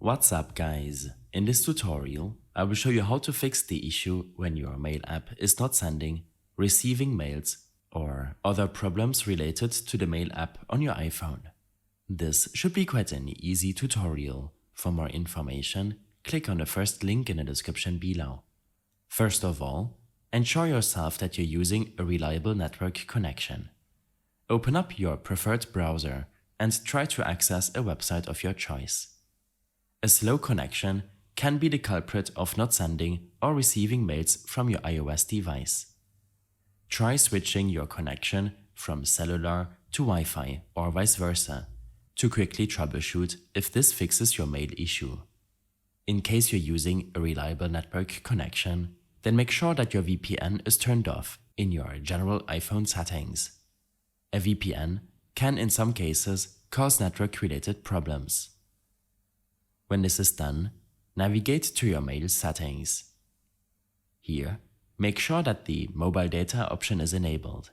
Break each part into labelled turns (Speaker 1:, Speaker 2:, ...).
Speaker 1: What's up guys? In this tutorial, I will show you how to fix the issue when your mail app is not sending, receiving mails, or other problems related to the mail app on your iPhone. This should be quite an easy tutorial. For more information, click on the first link in the description below. First of all, ensure yourself that you're using a reliable network connection. Open up your preferred browser and try to access a website of your choice. A slow connection can be the culprit of not sending or receiving mails from your iOS device. Try switching your connection from cellular to Wi-Fi or vice versa to quickly troubleshoot if this fixes your mail issue. In case you're using a reliable network connection, then make sure that your VPN is turned off in your general iPhone settings. A VPN can in some cases cause network-related problems. When this is done, navigate to your mail settings. Here, make sure that the mobile data option is enabled.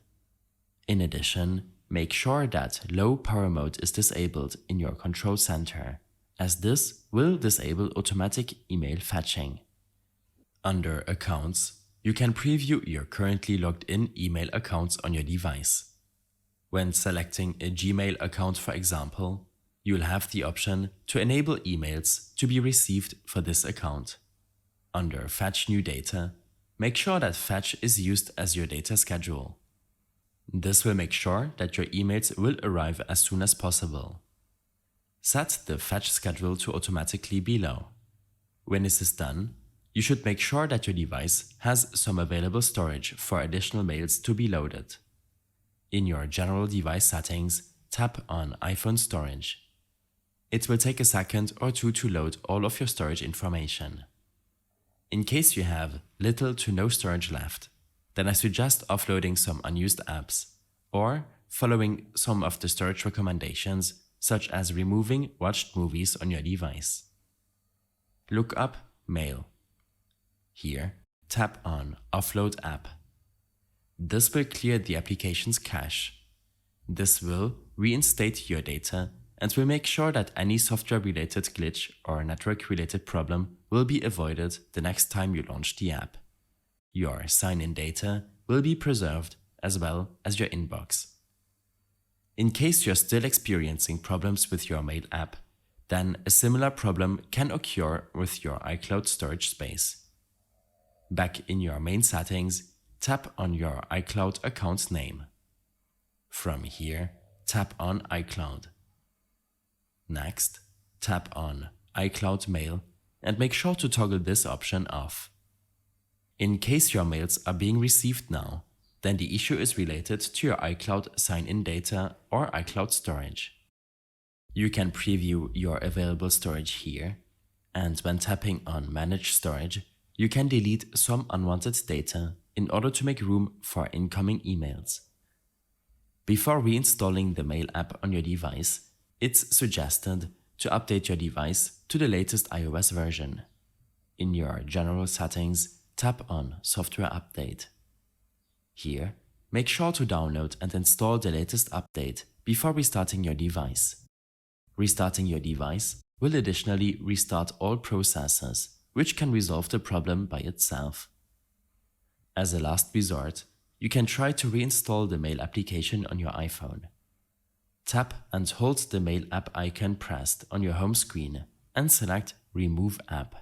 Speaker 1: In addition, make sure that low power mode is disabled in your control center, as this will disable automatic email fetching. Under Accounts, you can preview your currently logged in email accounts on your device. When selecting a Gmail account, for example, you'll have the option to enable emails to be received for this account. Under Fetch New Data, make sure that Fetch is used as your data schedule. This will make sure that your emails will arrive as soon as possible. Set the fetch schedule to automatically below. When this is done, you should make sure that your device has some available storage for additional mails to be loaded. In your general device settings, tap on iPhone storage. It will take a second or two to load all of your storage information. In case you have little to no storage left, then I suggest offloading some unused apps or following some of the storage recommendations, such as removing watched movies on your device. Look up Mail. Here, tap on Offload App. This will clear the application's cache. This will reinstate your data and will make sure that any software-related glitch or network-related problem will be avoided the next time you launch the app. Your sign-in data will be preserved as well as your inbox. In case you're still experiencing problems with your mail app, then a similar problem can occur with your iCloud storage space. Back in your main settings, tap on your iCloud account's name. From here, tap on iCloud. Next, tap on iCloud Mail and make sure to toggle this option off. In case your mails are being received now, then the issue is related to your iCloud sign-in data or iCloud storage. You can preview your available storage here, and when tapping on Manage Storage, you can delete some unwanted data in order to make room for incoming emails. Before reinstalling the Mail app on your device, it's suggested to update your device to the latest iOS version. In your general settings, tap on Software Update. Here, make sure to download and install the latest update before restarting your device. Restarting your device will additionally restart all processes, which can resolve the problem by itself. As a last resort, you can try to reinstall the Mail application on your iPhone. Tap and hold the Mail app icon pressed on your home screen and select Remove App.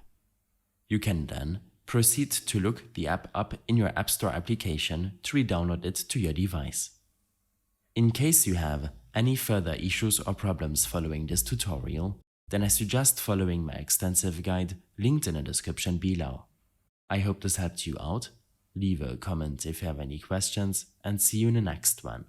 Speaker 1: You can then proceed to look the app up in your App Store application to re-download it to your device. In case you have any further issues or problems following this tutorial, then I suggest following my extensive guide linked in the description below. I hope this helped you out. Leave a comment if you have any questions and see you in the next one.